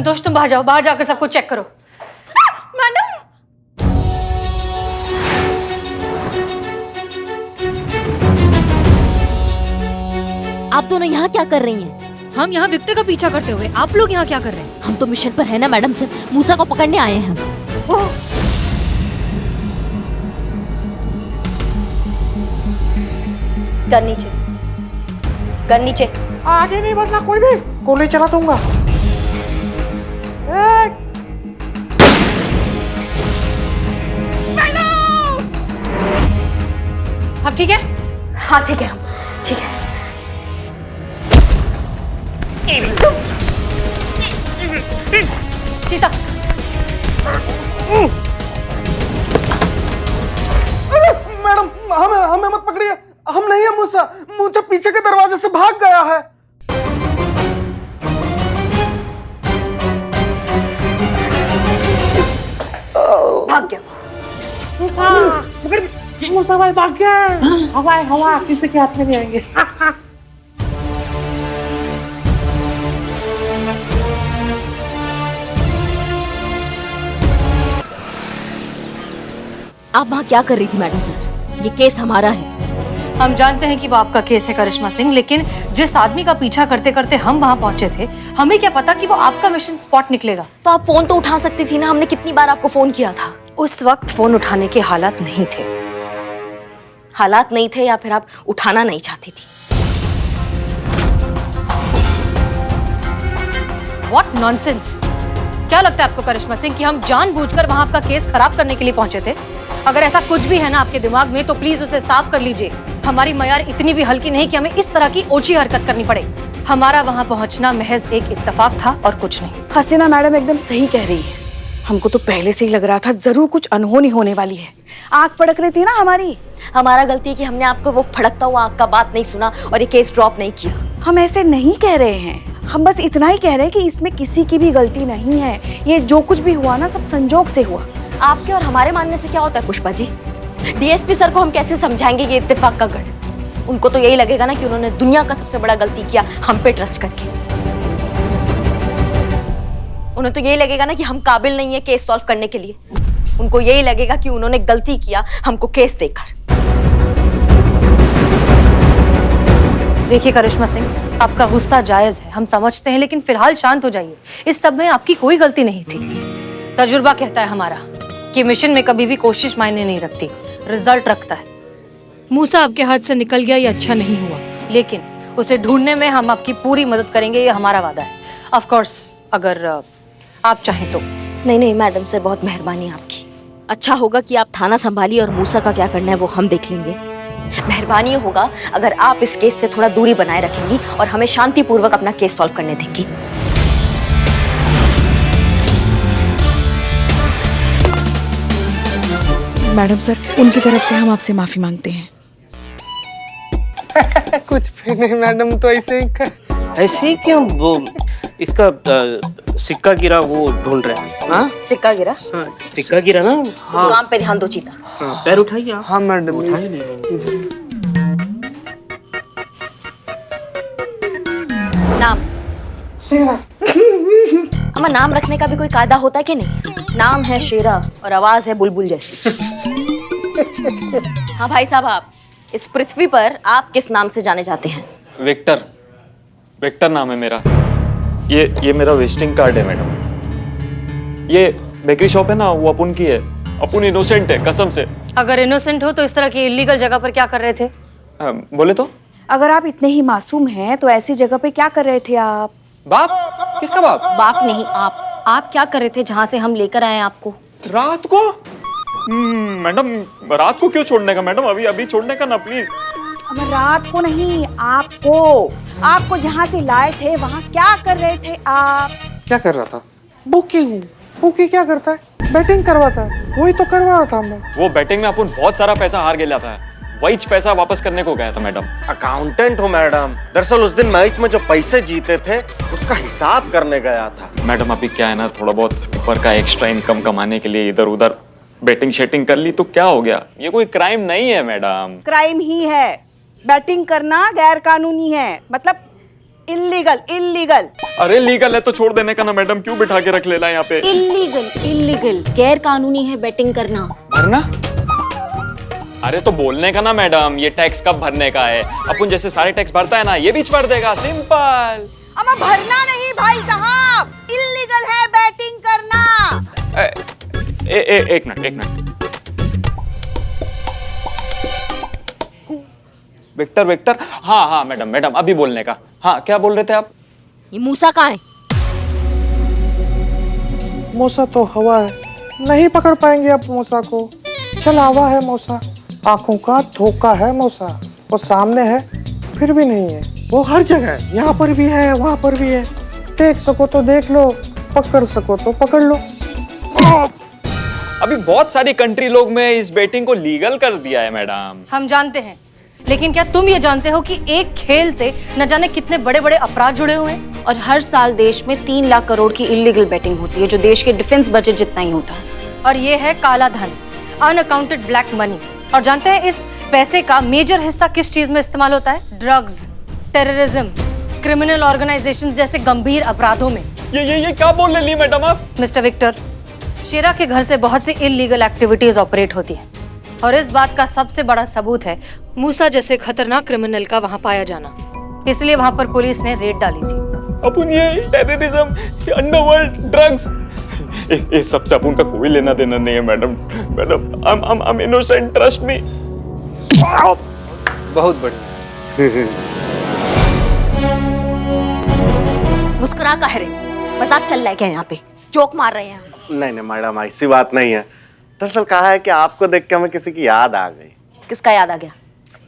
संतोष तुम बाहर जाओ, बाहर जाकर सबको चेक करो। मैडम, आप दोनों यहाँ क्या कर रही हैं? हम यहाँ विक्टर का पीछा करते हुए, आप लोग यहाँ क्या कर रहे हैं? हम तो मिशन पर है ना मैडम सर, मूसा को पकड़ने आए हैं हम। गन नीचे, गन नीचे। आगे नहीं बढ़ना कोई भी, गोली चला दूंगा। अब ठीक है? हाँ ठीक है, हम ठीक है। सीता, मैडम हमें मत पकड़िए, हम नहीं है मूसा। मूसा पीछे के दरवाजे से भाग गया है। भाग गया। मूसा भाई भाग गया। हवा किसी के हाथ में नहीं आएंगे। आप वहाँ क्या कर रही थी मैडम सर? ये केस हमारा है। हम जानते हैं कि वो आपका केस है करिश्मा सिंह, लेकिन जिस आदमी का पीछा करते करते हम वहाँ पहुंचे थे, हमें क्या पता कि वो आपका मिशन स्पॉट निकलेगा। तो आप फोन तो उठा सकती थी ना, हमने कितनी बार आपको फोन किया था। उस वक्त फोन उठाने के हालात नहीं थे। हालात नहीं थे या फिर आप उठाना नहीं चाहती थी? What nonsense! क्या लगता है आपको करिश्मा सिंह कि हम जानबूझकर वहाँ आपका केस खराब करने के लिए पहुंचे थे? अगर ऐसा कुछ भी है ना आपके दिमाग में तो प्लीज उसे साफ कर लीजिए। हमारी मयार इतनी भी हल्की नहीं कि हमें इस तरह की ओछी हरकत करनी पड़े। हमारा वहाँ पहुँचना महज एक इत्तेफाक था और कुछ नहीं। हसीना मैडम एकदम सही कह रही है। हमको तो पहले से ही लग रहा था जरूर कुछ अनहोनी होने वाली है। आग पड़क रही थी ना हमारी। हमारा गलती है कि हमने आपको वो फड़कता हुआ आग का बात नहीं सुना और ये केस ड्रॉप नहीं किया। हम ऐसे नहीं कह रहे हैं, हम बस इतना ही कह रहे हैं कि इसमें किसी की भी गलती नहीं है। ये जो कुछ भी हुआ ना सब संजोग से हुआ। आपके और हमारे मानने से क्या होता है पुष्पा जी? डीएसपी सर को हम कैसे समझाएंगे ये इत्तेफाक का गढ़? उनको तो यही लगेगा ना कि उन्होंने दुनिया का सबसे बड़ा गलती किया हम पे ट्रस्ट करके। उन्हें तो यही लगेगा ना कि हम काबिल नहीं है केस सॉल्व करने के लिए। उनको यही लगेगा कि उन्होंने गलती किया हमको केस देकर। देखिए करिश्मा सिंह, आपका गुस्सा जायज है, हम समझते हैं, लेकिन फिलहाल शांत हो जाइए। इस सब में आपकी कोई गलती नहीं थी। तजुर्बा कहता है हमारा कि मिशन में कभी भी कोशिश मायने नहीं रखती, रिजल्ट रखता है। मूसा आपके हाथ से निकल गया, ये अच्छा नहीं हुआ, लेकिन उसे ढूंढने में हम आपकी पूरी मदद करेंगे, ये हमारा वादा है। ऑफ कोर्स अगर आप चाहें तो। नहीं मैडम सर, बहुत मेहरबानी आपकी। अच्छा होगा कि आप थाना संभालिए और मूसा का क्या करना है वो हम देख लेंगे। मेहरबानी होगा अगर आप इस केस से थोड़ा दूरी बनाए रखेंगी और हमें शांतिपूर्वक अपना केस सॉल्व करने देंगी। मैडम सर, उनकी तरफ से हम आपसे माफी मांगते हैं। कुछ भी नहीं मैडम, तो ऐसे ऐसे क्यों? वो इसका सिक्का गिरा वो ढूंढ रहे हैं। हाँ सिक्का गिरा? हाँ सिक्का गिरा ना। हाँ। काम पे ध्यान दो चीता। हाँ, पैर उठाइए आप। हाँ मैडम। उठाइए नहीं। नाम? शेरा। हमारा नाम रखने का भी कोई कायदा होता है कि नहीं? नाम है शेरा और आवाज है बुलबुल जैसी। हाँ भाई साहब, आप इस पृथ्वी पर आप किस नाम से जाने जाते हैं? विक्टर। विक्टर नाम है मेरा। ये मेरा विजिटिंग कार्ड है मैडम। ये बेकरी शॉप है ना, वो अपुन की है। अपुन इनोसेंट है कसम से। अगर इनोसेंट हो तो इस तरह की इलीगल जगह पर क्या कर रहे थे? बोले तो? अगर आप इतने ही मासूम हैं तो ऐसी जगह पे क्या कर रहे थे आप? बाप? किसका बाप? बाप नहीं, आप क्या कर रहे थे जहाँ से हम लेकर आए आपको? रात को? मैडम रात को क्यों छोड़ने का मैडम? अभी छोड़ने का ना प्लीज। अब रात को नहीं, आपको जहाँ से लाए थे वहाँ क्या कर रहे थे आप? क्या कर रहा था? बुकी क्या करता है? बैटिंग करवाता है, वही तो करवा रहा था हमने। वो बैटिंग में अपन बहुत सारा पैसा हार गया था, वही पैसा वापस करने को गया था मैडम। अकाउंटेंट हो मैडम? दरअसल उस दिन मैच में जो पैसे जीते थे उसका हिसाब करने गया था। मैडम अभी क्या है ना, थोड़ा बहुत ऊपर का एक्स्ट्रा इनकम कमाने के लिए इधर उधर बैटिंग शेटिंग कर ली तो क्या हो गया? ये कोई क्राइम नहीं है मैडम। क्राइम ही है। बैटिंग करना गैर कानूनी है, मतलब इल्लीगल इल्लीगल। अरे लीगल है तो छोड़ देने का ना मैडम, क्यों बिठा के रख लेना यहाँ पे? इलीगल गैर कानूनी है बेटिंग करना। भरना? अरे तो बोलने का ना मैडम, ये टैक्स कब भरने का है? अपन जैसे सारे टैक्स भरता है ना, ये भी भर देगा, सिंपल। अमा भरना नहीं भाई साहब, इल्लीगल है बैटिंग करना। एक मिनट। विक्टर, हाँ मैडम अभी बोलने का। हाँ, क्या बोल रहे थे आप? ये मूसा कहाँ है? मूसा तो हवा है, नहीं पकड़ पाएंगे आप मूसा को। चलावा है मूसा, आंखों का धोखा है मूसा। वो सामने है फिर भी नहीं है, वो हर जगह है, यहाँ पर भी है वहां पर भी है। देख सको तो देख लो, पकड़ सको तो पकड़ लो। अभी बहुत सारी कंट्री लोग में इस बेटिंग को लीगल कर दिया है मैडम। हम जानते हैं, लेकिन क्या तुम ये जानते हो कि एक खेल से न जाने कितने बड़े बड़े अपराध जुड़े हुए हैं? और हर साल देश में 3 लाख करोड़ की इलीगल बेटिंग होती है, जो देश के डिफेंस बजट जितना ही होता है। और ये है काला धन, अनअकाउंटेड ब्लैक मनी। और जानते हैं इस पैसे का मेजर हिस्सा किस चीज में इस्तेमाल होता है? ड्रग्स, टेररिज्म, क्रिमिनल ऑर्गेनाइजेशंस जैसे गंभीर अपराधों में। ये क्या बोल रही मैडम आप? मिस्टर विक्टर, शेरा के घर से बहुत सी इलीगल एक्टिविटीज ऑपरेट होती हैं, और इस बात का सबसे बड़ा सबूत है मूसा जैसे खतरनाक क्रिमिनल का वहां पाया जाना। इसलिए वहां पर पुलिस ने रेड डाली थी। अपन ये टेररिज्म, अंडरवर्ल्ड, ड्रग्स, इस सबसे अपन का कोई लेना देना नहीं है madam. I am innocent, trust me. बहुत बढ़िया। मुस्कुरा का है, मजाक चल रहा है क्या यहाँ पे? जोक मार रहे हैं? नहीं मैडम, ऐसी बात नहीं है। दरअसल कहा है कि आपको देख के हमें किसी की याद आ गई। किसका याद आ गया?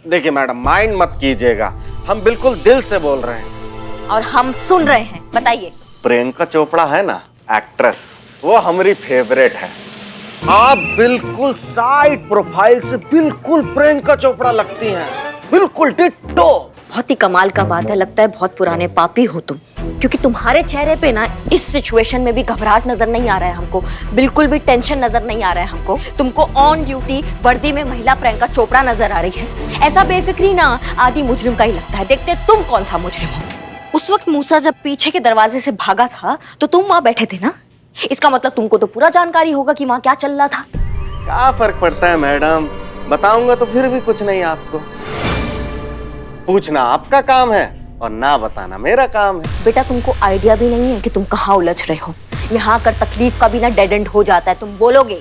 देखिए मैडम, माइंड मत कीजिएगा, हम बिल्कुल दिल से बोल रहे हैं। और हम सुन रहे हैं, बताइए। प्रियंका चोपड़ा है ना, एक्ट्रेस, वो हमारी फेवरेट है। आप बिल्कुल साइड प्रोफाइल से बिल्कुल प्रियंका चोपड़ा लगती हैं, बिल्कुल डिट्टो। बहुत ही कमाल का बात है, लगता है बहुत पुराने पापी हो तुम, क्योंकि तुम्हारे चेहरे पे ना इस सिचुएशन में भी घबराहट नजर नहीं आ रहा है हमको, बिल्कुल भी टेंशन नजर नहीं आ रहा है हमको। तुमको ऑन ड्यूटी वर्दी में महिला प्रियंका चोपड़ा नजर आ रही है। ऐसा बेफिक्री ना आदि मुजरिम का ही लगता है। देखते तुम कौन सा मुजरिम हो। उस वक्त मूसा जब पीछे के दरवाजे से भागा था तो तुम वहां बैठे थे ना, इसका मतलब तुमको तो पूरा जानकारी होगा कि वहां क्या चल रहा था। क्या फर्क पड़ता है मैडम, बताऊंगा तो फिर भी कुछ नहीं। आपको पूछना आपका काम है और ना बताना मेरा काम है। बेटा तुमको आइडिया भी नहीं है कि तुम कहाँ उलझ रहे हो। यहाँ कर तकलीफ का भी ना डेड एंड हो जाता है। तुम बोलोगे,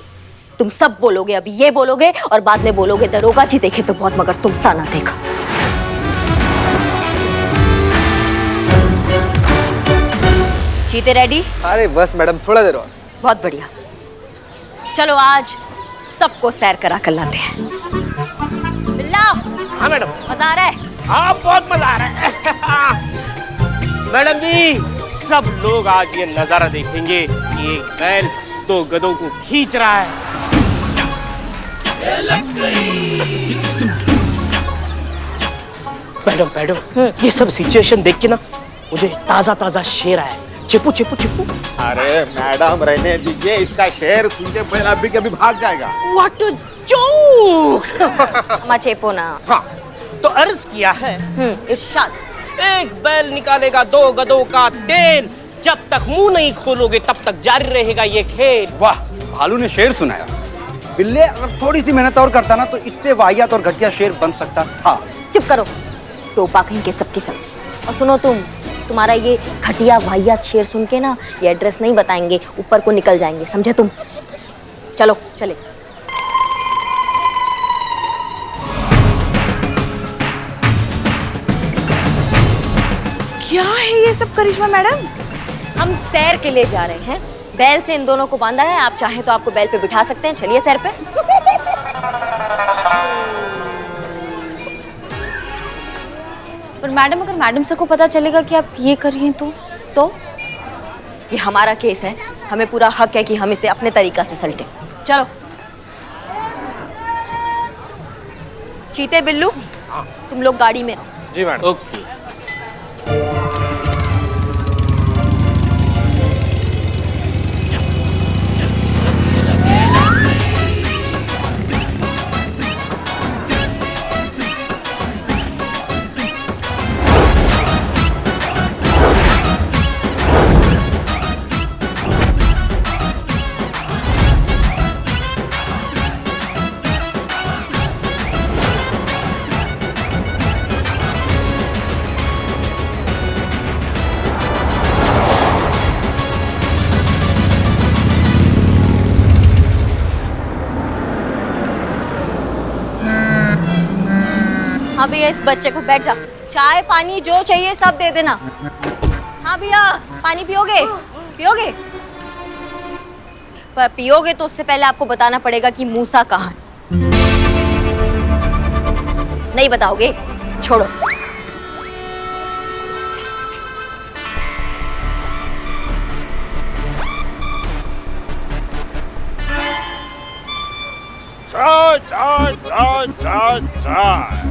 तुम सब बोलोगे, अभी ये बोलोगे और बाद में बोलोगे दरोगा जी देखे तो बहुत मगर तुम सा ना देखा। चीते रेडी? अरे बस मैडम, थोड़ा देर और। बहुत बढ़िया, चलो आज सबको सैर करा कर लाते हैं। बिल्ला। हाँ मैडम। मजा आ रहा है? हाँ बहुत मजा आ रहा है। मैडम जी, सब लोग आज ये नजारा देखेंगे कि एक बैल 2 गधों को खींच रहा है। मैडम, ये सब सिचुएशन देख के ना मुझे ताजा ताजा शेर आया। चिपू चिपू चिपू। अरे मैडम रहने दीजिए, इसका शेर सुनते बैल अभी कभी भाग जाएगा। What a joke. अम्मा चेपो ना। हाँ, तो अर्ज किया है, इरशाद। एक बैल निकालेगा 2 गधों का तेल, जब तक मुंह नहीं खोलोगे तब तक जारी रहेगा ये खेल। वाह, भालू ने शेर सुनाया। बिल्ले अगर थोड़ी सी मेहनत और करता ना तो इससे वाहियात और घटिया शेर बन सकता था। चुप करो, टोपा कहीं के सबकी सब। और सुनो तुम्हारा ये घटिया वाहियात शेर सुन के ना ये एड्रेस नहीं बताएंगे, ऊपर को निकल जाएंगे, समझे तुम? चलो चले। क्या है ये सब करिश्मा मैडम? हम सैर के लिए जा रहे हैं। बैल से इन दोनों को बांधा है, आप चाहें तो आपको बैल पे बिठा सकते हैं। चलिए सैर पे। पर मैडम, अगर मैडम सर को पता चलेगा कि आप ये कर रही हैं तो ये हमारा केस है, हमें पूरा हक है कि हम इसे अपने तरीका से सलटें। चलो चीते बिल्लू, तुम लोग गाड़ी में आओ। जी मैडम। ओके। हाँ भैया, इस बच्चे को बैठ जा, चाय पानी जो चाहिए सब दे देना। हाँ भैया, पानी पियोगे? पियोगे? पर पियोगे तो उससे पहले आपको बताना पड़ेगा कि मूसा कहाँ है। नहीं बताओगे? छोड़ो। चाय चाय चाय चाय चाय।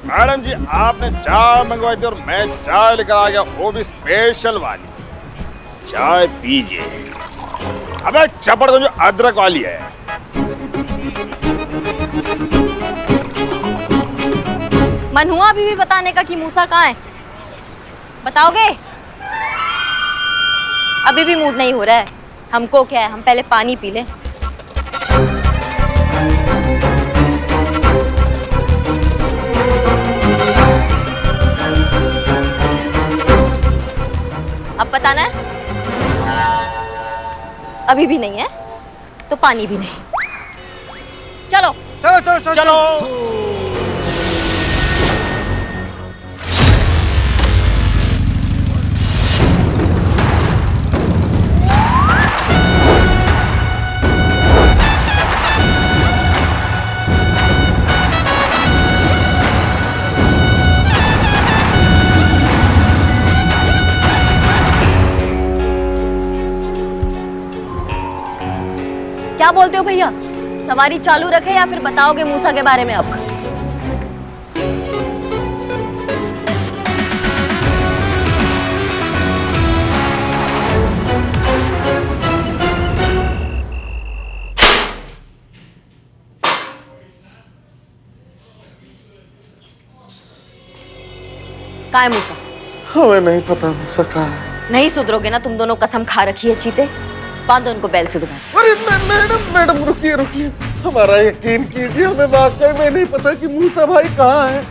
मैडम जी, आपने चाय मंगवाई थी और मैं चाय लेकर आ गया, वो भी स्पेशल वाली। चाय पीजिए। अबे चपड़ तो जो अदरक वाली है। मन हुआ अभी भी बताने का कि मूसा कहाँ है? बताओगे? अभी भी मूड नहीं हो रहा है। हमको क्या है, हम पहले पानी पी लें। अब बताना है? अभी भी नहीं है तो पानी भी नहीं। चलो चलो चलो चलो, चलो। क्या बोलते हो भैया? सवारी चालू रखे या फिर बताओगे मूसा के बारे में अब? कहाँ है मूसा? हमें नहीं पता मूसा कहाँ है। नहीं सुधरोगे ना तुम दोनों, कसम खा रखी है चीते। बांधो उनको बैल से दोबारा। अरे मैडम रुकिए रुकिए, हमारा यकीन कीजिए, हमें वाकई में नहीं पता कि मूसा भाई कहाँ है।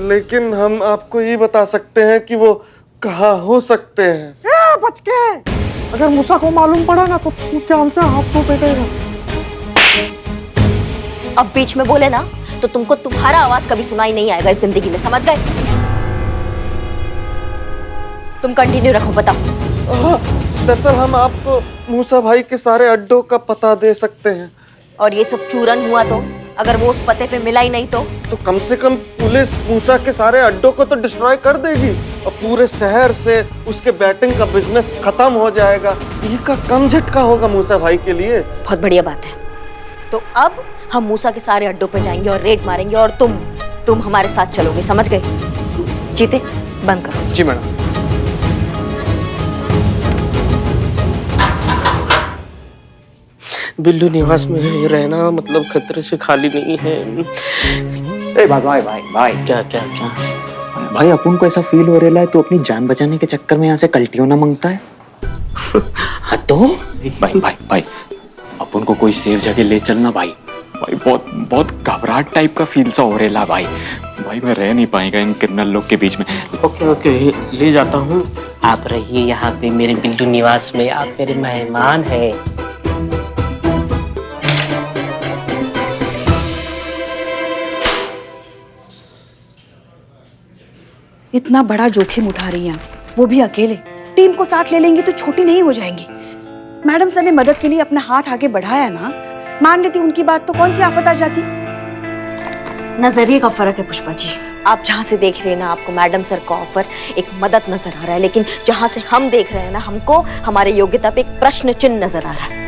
लेकिन हम आपको ये बता सकते हैं कि वो कहाँ हो सकते हैं। बच के, अगर मूसा को मालूम पड़ा ना तो तू जान से हाथ तो बैठेगा। अब बीच में बोले ना तो तुमको तुम्हारा आवाज कभी सुनाई नहीं आएगा इस जिंदगी में, समझ गए? तुम कंटिन्यू रखो, बताओ। दरअसल हम आपको मूसा भाई के सारे अड्डों का पता दे सकते हैं। और ये सब चूरन हुआ तो? अगर वो उस पते पे मिला ही नहीं तो कम से कम पुलिस मूसा के सारे अड्डों को तो डिस्ट्रॉय कर देगी और पूरे शहर से उसके बैटिंग का बिजनेस खत्म हो जाएगा। ये का कम झटका होगा मूसा भाई के लिए। बहुत बढ़िया बात है। तो अब हम मूसा के सारे अड्डों पे जाएंगे और रेड मारेंगे और तुम हमारे साथ चलोगे, समझ गए? जीते, बंद करो। जी मैडम। बिल्लू निवास में रहना मतलब खतरे से खाली नहीं है। ए भाई भाई भाई क्या क्या क्या भाई, अपन को ऐसा फील हो रहा है तो अपनी जान बचाने के चक्कर में यहाँ से कल्टियों ना मांगता है। हाँ तो भाई भाई भाई, अपन को कोई सेफ जगह ले चलना भाई। भाई बहुत बहुत घबराहट टाइप का फील सा हो रहा है भाई। भाई मैं रह नहीं पाएगा इन क्रिमिनल लोग के बीच में। ओके ओके, ले जाता हूँ। आप रहिए यहाँ पे मेरे बिल्लू निवास में, आप मेरे मेहमान हैं। इतना बड़ा जोखिम उठा रही हैं, वो भी अकेले। टीम को साथ ले लेंगी तो छोटी नहीं हो जाएंगी। मैडम सर ने मदद के लिए अपना हाथ आगे बढ़ाया ना, मान लेती उनकी बात तो कौन सी आफत आ जाती। नजरिए का फर्क है पुष्पा जी। आप जहाँ से देख रहे हैं ना, आपको मैडम सर का ऑफर एक मदद नजर आ रहा है, लेकिन जहाँ से हम देख रहे हैं ना, हमको हमारे योग्यता पे एक प्रश्न चिन्ह नजर आ रहा है।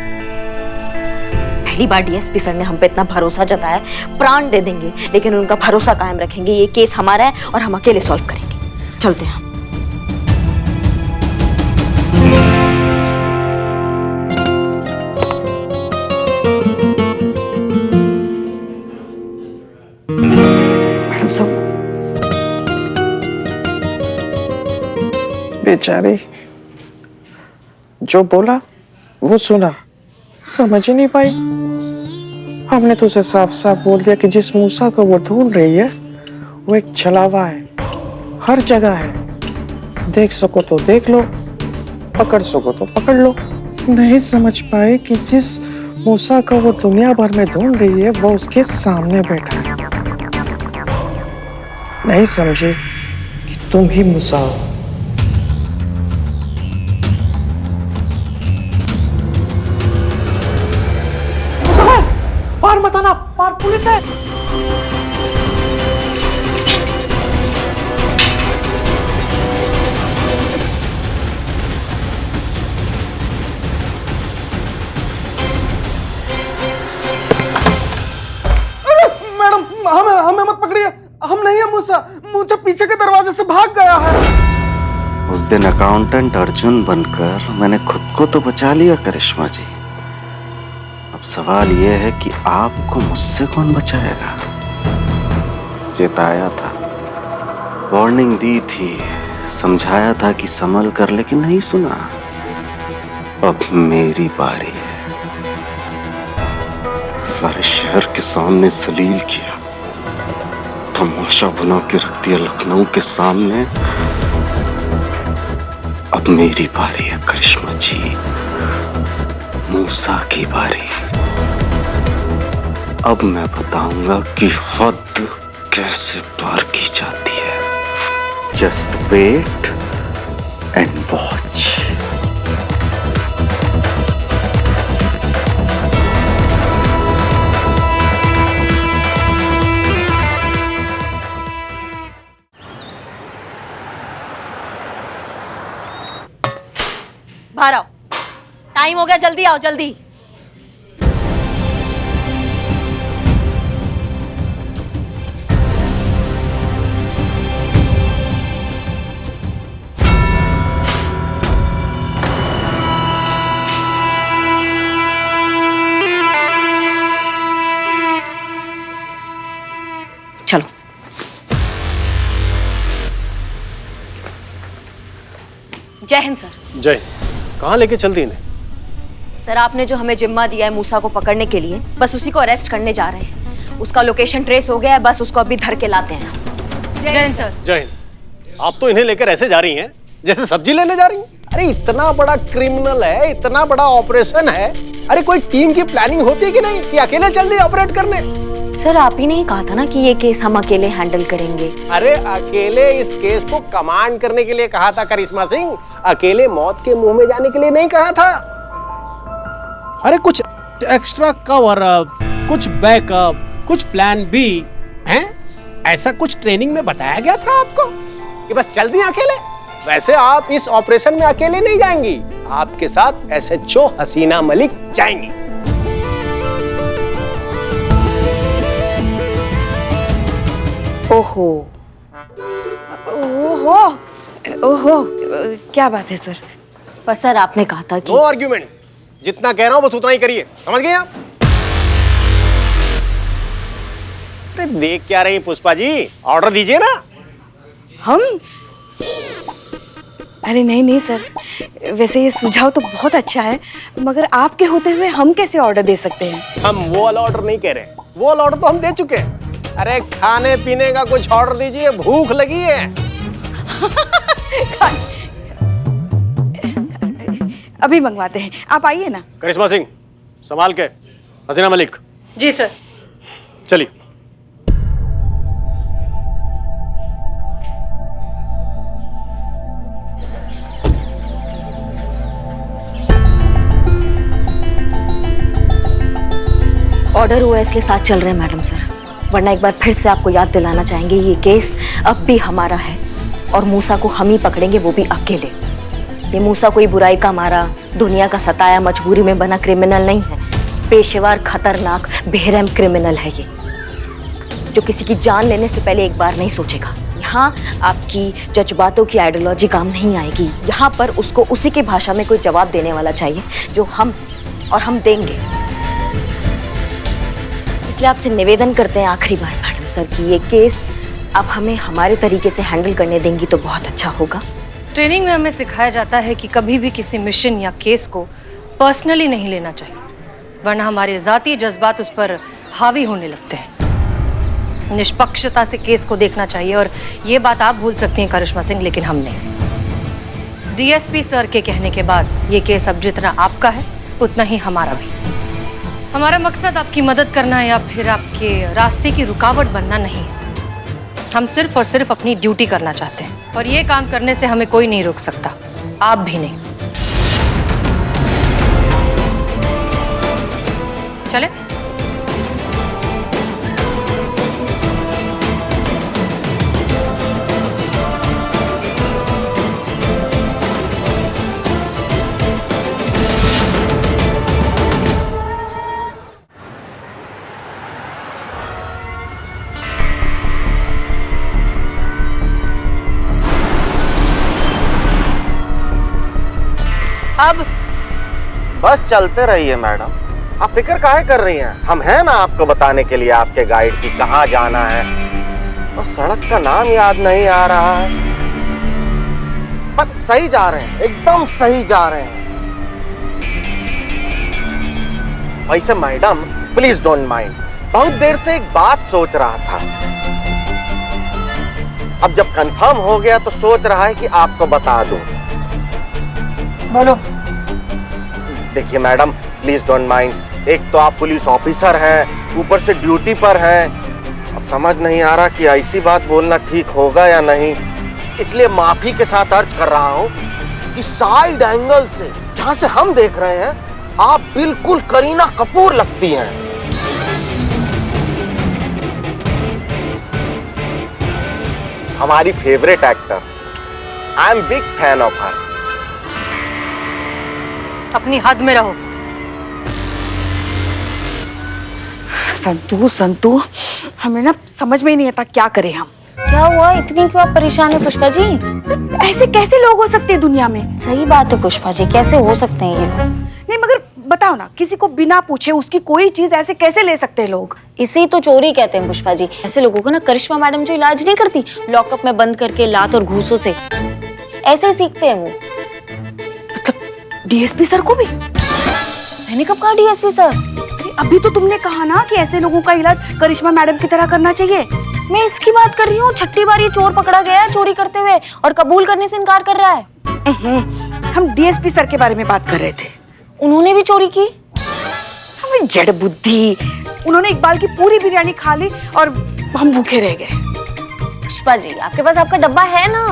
पहली बार डीएसपी सर ने हम पे इतना भरोसा जताया, प्राण दे देंगे लेकिन उनका भरोसा कायम रखेंगे। ये केस हमारा है और हम अकेले सॉल्व करेंगे। चलते हैं। मैडम साहब, बेचारी जो बोला वो सुना, समझ ही नहीं पाई। हमने तो उसे साफ साफ बोल दिया कि जिस मूसा को वो ढूंढ रही है वो एक छलावा है, हर जगह है। देख सको तो देख लो, पकड़ सको तो पकड़ लो। नहीं समझ पाए कि जिस मूसा को वो दुनिया भर में ढूंढ रही है वो उसके सामने बैठा है। नहीं समझे कि तुम ही मूसा हो। बाहर मत आना, बाहर पुलिस है। मैडम हमें मत पकड़िए, हम नहीं है मूसा। मूसा पीछे के दरवाजे से भाग गया है। उस दिन अकाउंटेंट अर्जुन बनकर मैंने खुद को तो बचा लिया करिश्मा जी। अब सवाल यह है कि आपको मुझसे कौन बचाएगा? चेताया था, वार्निंग दी थी, समझाया था कि संभल कर, लेकिन नहीं सुना। अब मेरी बारी है। सारे शहर के सामने जलील किया, तमाशा बना के रख दिया लखनऊ के सामने। अब मेरी बारी है करिश्मा जी, मूसा की बारी। अब मैं बताऊंगा कि हद कैसे पार की जाती है। Just wait and watch. बाहर आओ, टाइम हो गया, जल्दी आओ जल्दी। चलो। जय हिंद सर। जय। कहाँ लेके चलती इन्हें? सर आपने जो हमें जिम्मा दिया है मूसा को पकड़ने के लिए, बस उसी को अरेस्ट करने जा रहे हैं। उसका लोकेशन ट्रेस हो गया है, बस उसको अभी धर के लाते हैं। जय हिंद सर। जय हिंद। आप तो इन्हें लेकर ऐसे जा रही हैं जैसे सब्जी लेने जा रही हैं। अरे इतना बड़ा क्रिमिनल है, इतना बड़ा ऑपरेशन है, अरे कोई टीम की प्लानिंग होती है कि नहीं कि अकेले चल दी ऑपरेट करने? सर आप ही ने ही कहा था ना कि ये केस हम अकेले हैंडल करेंगे। अरे अकेले इस केस को कमांड करने के लिए कहा था करिश्मा सिंह, अकेले मौत के मुंह में जाने के लिए नहीं कहा था। अरे कुछ एक्स्ट्रा कवर अप, कुछ बैकअप, कुछ प्लान बी हैं? ऐसा कुछ ट्रेनिंग में बताया गया था आपको कि बस चल दिए अकेले? वैसे आप इस ऑपरेशन में अकेले नहीं जाएंगी, आपके साथ एसएचओ हसीना मलिक जाएंगी। ओहो ओहो ओहो, क्या बात है सर? पर सर आपने कहा था कि नो आर्ग्यूमेंट, जितना कह रहा हूं बस उतना ही करिए, समझ गए आप? अरे देख क्या रही पुष्पा जी, ऑर्डर दीजिए ना। हम? अरे नहीं नहीं सर, वैसे ये सुझाव तो बहुत अच्छा है, मगर आपके होते हुए हम कैसे ऑर्डर दे सकते हैं? हम वो वाला ऑर्डर नहीं कह रहे, वो वाला ऑर्डर तो हम दे चुके हैं। अरे खाने पीने का कुछ ऑर्डर दीजिए, भूख लगी है। अभी मंगवाते हैं, आप आइए ना। करिश्मा सिंह संभाल के, हसीना मलिक। जी सर। चलिए। ऑर्डर हुआ इसलिए साथ चल रहे हैं मैडम सर, वरना एक बार फिर से आपको याद दिलाना चाहेंगे ये केस अब भी हमारा है और मूसा को हम ही पकड़ेंगे, वो भी अकेले। ये मूसा कोई बुराई का मारा, दुनिया का सताया, मजबूरी में बना क्रिमिनल नहीं है। पेशेवर, खतरनाक, बेरहम क्रिमिनल है ये, जो किसी की जान लेने से पहले एक बार नहीं सोचेगा। यहाँ आपकी जज्बातों की आइडियोलॉजी काम नहीं आएगी। यहाँ पर उसको उसी की भाषा में कोई जवाब देने वाला चाहिए जो हम, और हम देंगे। इसलिए आपसे निवेदन करते हैं आखिरी बार मैडम सर कि ये केस आप हमें हमारे तरीके से हैंडल करने देंगी तो बहुत अच्छा होगा। ट्रेनिंग में हमें सिखाया जाता है कि कभी भी किसी मिशन या केस को पर्सनली नहीं लेना चाहिए, वरना हमारे जाती जज्बात उस पर हावी होने लगते हैं। निष्पक्षता से केस को देखना चाहिए, और ये बात आप भूल सकती हैं करिश्मा सिंह, लेकिन हम नहीं। डीएसपी सर के कहने के बाद ये केस अब जितना आपका है उतना ही हमारा भी। हमारा मकसद आपकी मदद करना या फिर आपके रास्ते की रुकावट बनना नहीं है। हम सिर्फ और सिर्फ अपनी ड्यूटी करना चाहते हैं और ये काम करने से हमें कोई नहीं रोक सकता, आप भी नहीं। चले? अब बस चलते रहिए मैडम, आप फिक्र काहे कर रही हैं? हम हैं ना आपको बताने के लिए, आपके गाइड की कहाँ जाना है। और सड़क का नाम याद नहीं आ रहा है, पर सही जा रहे हैं, एकदम सही जा रहे हैं। वैसे मैडम प्लीज डोंट माइंड, बहुत देर से एक बात सोच रहा था, अब जब कंफर्म हो गया तो सोच रहा है कि आपको बता दूं। बोलो। देखिए मैडम प्लीज डोंट माइंड, एक तो आप पुलिस ऑफिसर हैं, ऊपर से ड्यूटी पर हैं। अब समझ नहीं आ रहा कि ऐसी बात बोलना ठीक होगा या नहीं, इसलिए माफी के साथ अर्ज कर रहा हूं कि साइड एंगल से जहां से हम देख रहे हैं आप बिल्कुल करीना कपूर लगती हैं। हमारी favourite actor, I am big fan of her. अपनी हद में रहो। संतू संतू, हमें ना समझ में ही नहीं आता क्या करें हम। क्या हुआ, इतनी क्यों आप परेशान है पुष्पा जी? ऐसे कैसे लोग हो सकते हैं दुनिया में? सही बात है पुष्पा जी, कैसे हो सकते हैं ये लोग? नहीं मगर बताओ ना, किसी को बिना पूछे उसकी कोई चीज ऐसे कैसे ले सकते हैं लोग? इसे ही तो चोरी कहते हैं पुष्पा जी। ऐसे लोगों को ना करिश्मा मैडम जो इलाज नहीं करती लॉकअप में बंद करके लात और घूसों से, ऐसे ही सीखते हैं वो। मतलब डीएसपी सर को भी? मैंने कब कहा डीएसपी सर? अभी तो तुमने कहा ना कि ऐसे लोगों का इलाज करिश्मा मैडम की तरह करना चाहिए। मैं इसकी बात कर रही हूँ। 6ठी बार ये चोर पकड़ा गया है चोरी करते हुए और कबूल करने से इनकार कर रहा है। हम डीएसपी सर के बारे में बात कर रहे थे। उन्होंने भी चोरी की? हमें जड़ बुद्धि, उन्होंने इकबाल की पूरी बिरयानी खा ली और हम भूखे रह गए। पुष्पा जी आपके पास आपका डब्बा है ना?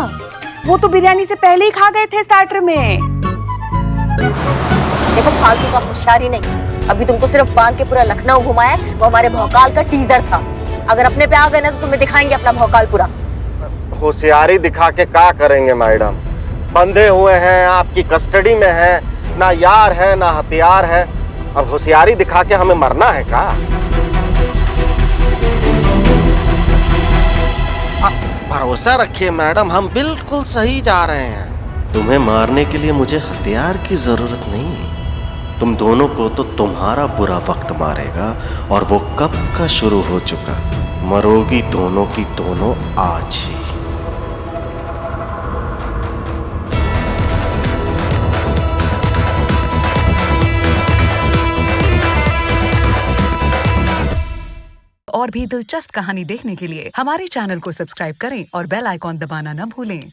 वो तो बिरयानी से पहले ही खा गए थे स्टार्टर में। देखो फालतू का होशियारी नहीं, अभी तुमको सिर्फ बांध के पूरा लखनऊ घुमाया, वो हमारे भौकाल का टीजर था। अगर अपने पे आ गए ना तो तुम्हें दिखाएंगे अपना भौकाल पूरा। होशियारी दिखा के क्या करेंगे मैडम, बंधे हुए हैं, आपकी कस्टडी में हैं, ना यार है ना हथियार है, अब होशियारी दिखा के हमें मरना है क्या? भरोसा रखिए मैडम, हम बिल्कुल सही जा रहे हैं। तुम्हें मारने के लिए मुझे हथियार की जरूरत नहीं है, तुम दोनों को तो तुम्हारा बुरा वक्त मारेगा, और वो कब का शुरू हो चुका। मरोगी दोनों की दोनों आज ही। और भी दिलचस्प कहानी देखने के लिए हमारे चैनल को सब्सक्राइब करें और बेल आइकॉन दबाना न भूलें।